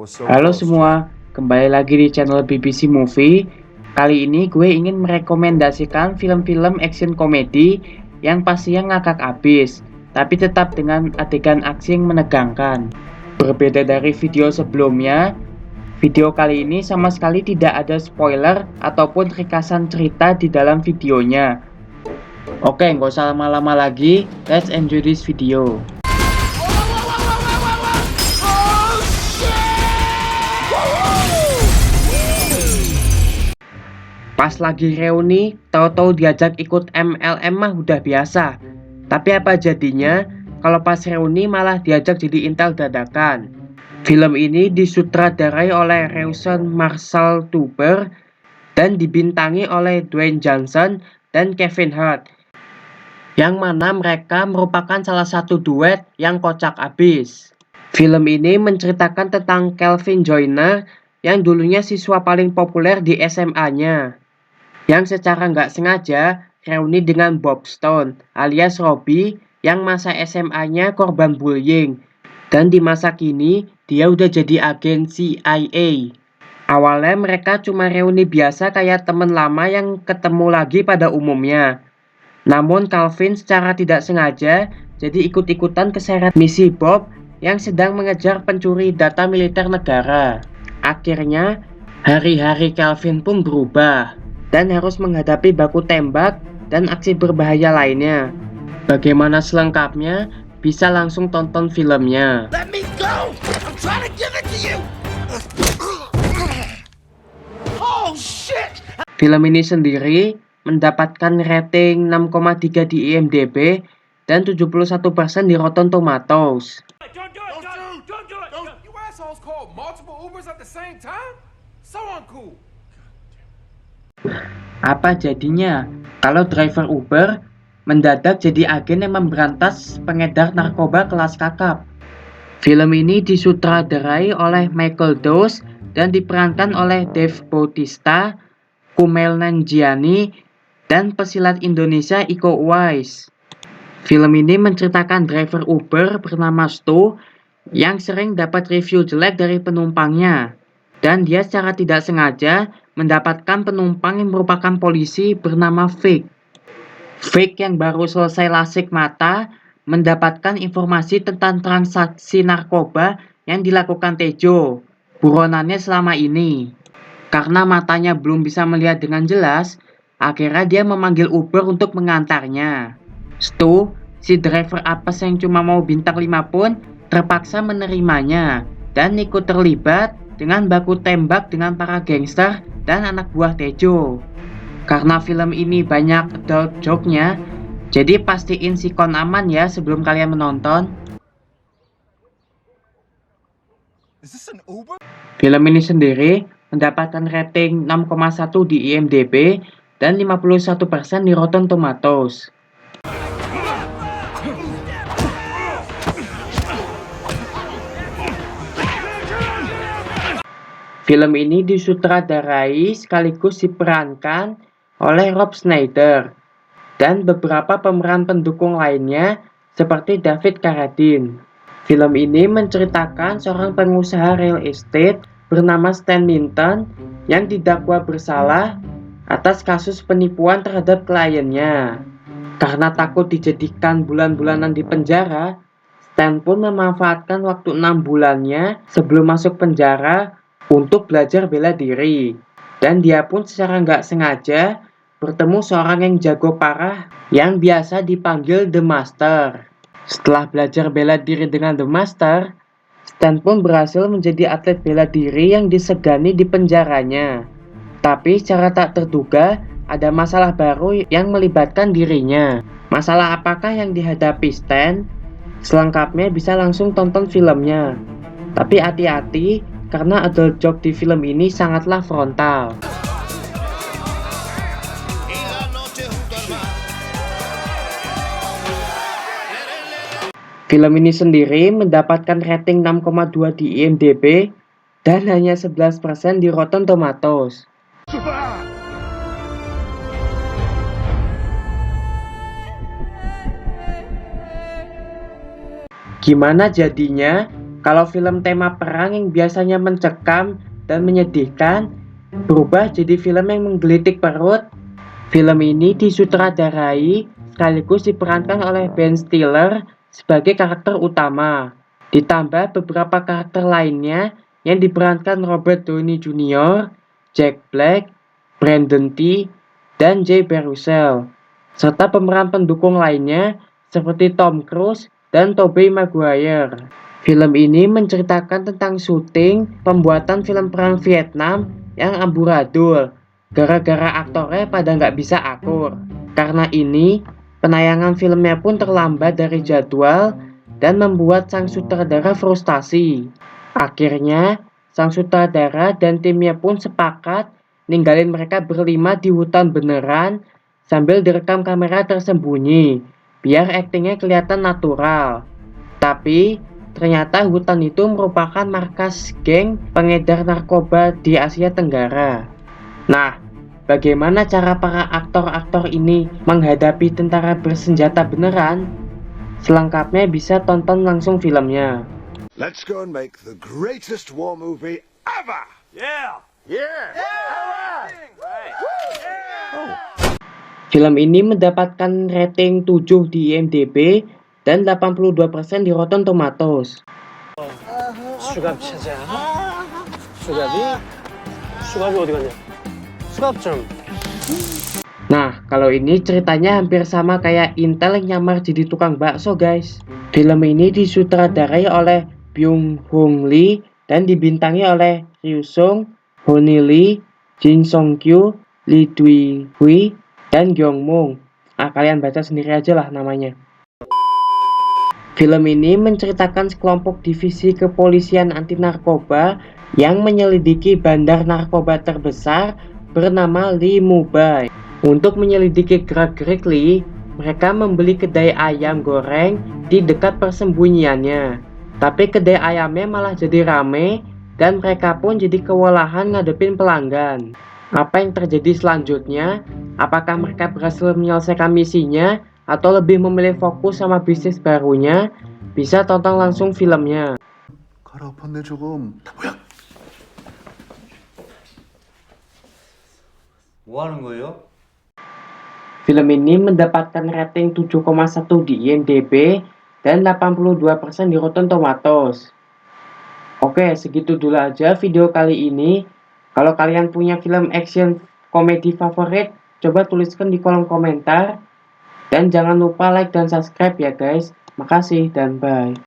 was so Halo close. semua, kembali lagi di channel BBC Movie. Kali ini gue ingin merekomendasikan film-film action komedi yang pastinya ngakak abis, tapi tetap dengan adegan aksi yang menegangkan. Berbeda dari video sebelumnya, video kali ini sama sekali tidak ada spoiler ataupun ringkasan cerita di dalam videonya. Oke, nggak usah lama-lama lagi, let's enjoy this video. Pas lagi reuni, tahu-tahu diajak ikut MLM mah udah biasa. Tapi apa jadinya kalau pas reuni malah diajak jadi intel dadakan. Film ini disutradarai oleh Reusen Marcel Tuber dan dibintangi oleh Dwayne Johnson dan Kevin Hart. Yang mana mereka merupakan salah satu duet yang kocak abis. Film ini menceritakan tentang Calvin Joyner yang dulunya siswa paling populer di SMA-nya. Yang secara nggak sengaja reuni dengan Bob Stone alias Robbie yang masa SMA-nya korban bullying. Dan di masa kini dia udah jadi agen CIA. Awalnya mereka cuma reuni biasa kayak temen lama yang ketemu lagi pada umumnya. Namun Calvin secara tidak sengaja jadi ikut-ikutan keseret misi Bob yang sedang mengejar pencuri data militer negara. Akhirnya hari-hari Calvin pun berubah dan harus menghadapi baku tembak dan aksi berbahaya lainnya. Bagaimana selengkapnya? Bisa langsung tonton filmnya. Let me go! I'm trying to give it to you! Oh shit! Film ini sendiri mendapatkan rating 6,3 di IMDb dan 71% di Rotten Tomatoes. Don't do it! You assholes call multiple Ubers at the same time? So uncool. Apa jadinya kalau driver Uber mendadak jadi agen yang memberantas pengedar narkoba kelas kakap? Film ini disutradarai oleh Michael Douglas dan diperankan oleh Dave Bautista, Kumail Nanjiani, dan pesilat Indonesia Iko Uwais. Film ini menceritakan driver Uber bernama Stu yang sering dapat review jelek dari penumpangnya. Dan dia secara tidak sengaja mendapatkan penumpang yang merupakan polisi bernama Vic. Vic yang baru selesai lasik mata mendapatkan informasi tentang transaksi narkoba yang dilakukan Tejo, buronannya selama ini. Karena matanya belum bisa melihat dengan jelas, akhirnya dia memanggil Uber untuk mengantarnya. Stu, si driver apes yang cuma mau bintang 5 pun terpaksa menerimanya dan ikut terlibat dengan baku tembak dengan para gangster dan anak buah Tejo. Karena film ini banyak adult joke-nya, jadi pastiin sikon aman ya sebelum kalian menonton. Is this an Uber? Film ini sendiri mendapatkan rating 6,1 di IMDb dan 51% di Rotten Tomatoes. Film ini disutradarai sekaligus diperankan oleh Rob Schneider dan beberapa pemeran pendukung lainnya seperti David Carradine. Film ini menceritakan seorang pengusaha real estate bernama Stan Minton yang didakwa bersalah atas kasus penipuan terhadap kliennya. Karena takut dijadikan bulan-bulanan di penjara, Stan pun memanfaatkan waktu 6 bulannya sebelum masuk penjara untuk belajar bela diri. Dan dia pun secara nggak sengaja bertemu seorang yang jago parah yang biasa dipanggil The Master. Setelah belajar bela diri dengan The Master, Stan pun berhasil menjadi atlet bela diri yang disegani di penjaranya. Tapi secara tak terduga, ada masalah baru yang melibatkan dirinya. Masalah apakah yang dihadapi Stan? Selengkapnya bisa langsung tonton filmnya. Tapi hati-hati, karena adult joke di film ini sangatlah frontal. Film ini sendiri mendapatkan rating 6,2 di IMDb dan hanya 11% di Rotten Tomatoes. Gimana jadinya Kalau film tema perang yang biasanya mencekam dan menyedihkan, berubah jadi film yang menggelitik perut. Film ini disutradarai sekaligus diperankan oleh Ben Stiller sebagai karakter utama. Ditambah beberapa karakter lainnya yang diperankan Robert Downey Jr., Jack Black, Brandon T, dan Jay Baruchel, serta pemeran pendukung lainnya seperti Tom Cruise dan Tobey Maguire. Film ini menceritakan tentang syuting pembuatan film perang Vietnam yang amburadul gara-gara aktornya pada nggak bisa akur. Karena ini, penayangan filmnya pun terlambat dari jadwal dan membuat sang sutradara frustasi. Akhirnya, sang sutradara dan timnya pun sepakat ninggalin mereka berlima di hutan beneran sambil direkam kamera tersembunyi, biar aktingnya kelihatan natural. Tapi, ternyata hutan itu merupakan markas geng pengedar narkoba di Asia Tenggara. Nah, bagaimana cara para aktor-aktor ini menghadapi tentara bersenjata beneran? Selengkapnya bisa tonton langsung filmnya. Let's go and make the greatest war movie ever! Yeah. Film ini mendapatkan rating 7 di IMDb dan 82% di Rotten Tomatoes. 수갑 찾아. 수갑이 어디 갔냐? 수갑 좀. Nah, kalau ini ceritanya hampir sama kayak Intel yang nyamar jadi tukang bakso, guys. Film ini disutradarai oleh Byung Hun Lee dan dibintangi oleh Ryu Sung, Honey Lee, Jin Song Kyu, Lee Dui Hui, dan Gyeong Moon. Kalian baca sendiri aja lah namanya. Film ini menceritakan sekelompok divisi kepolisian anti narkoba yang menyelidiki bandar narkoba terbesar bernama Lee Mubai. Untuk menyelidiki gerak-gerik Lee, mereka membeli kedai ayam goreng di dekat persembunyiannya. Tapi kedai ayamnya malah jadi rame dan mereka pun jadi kewalahan ngadepin pelanggan. Apa yang terjadi selanjutnya? Apakah mereka berhasil menyelesaikan misinya atau lebih memilih fokus sama bisnis barunya? Bisa tonton langsung filmnya. 갈아엎었네 조금. 뭐야? 뭐 하는 거예요? Film ini mendapatkan rating 7,1 di IMDb dan 82% di Rotten Tomatoes. Oke, segitu dulu aja video kali ini. Kalau kalian punya film action komedi favorit, coba tuliskan di kolom komentar. Dan jangan lupa like dan subscribe ya guys. Makasih dan bye.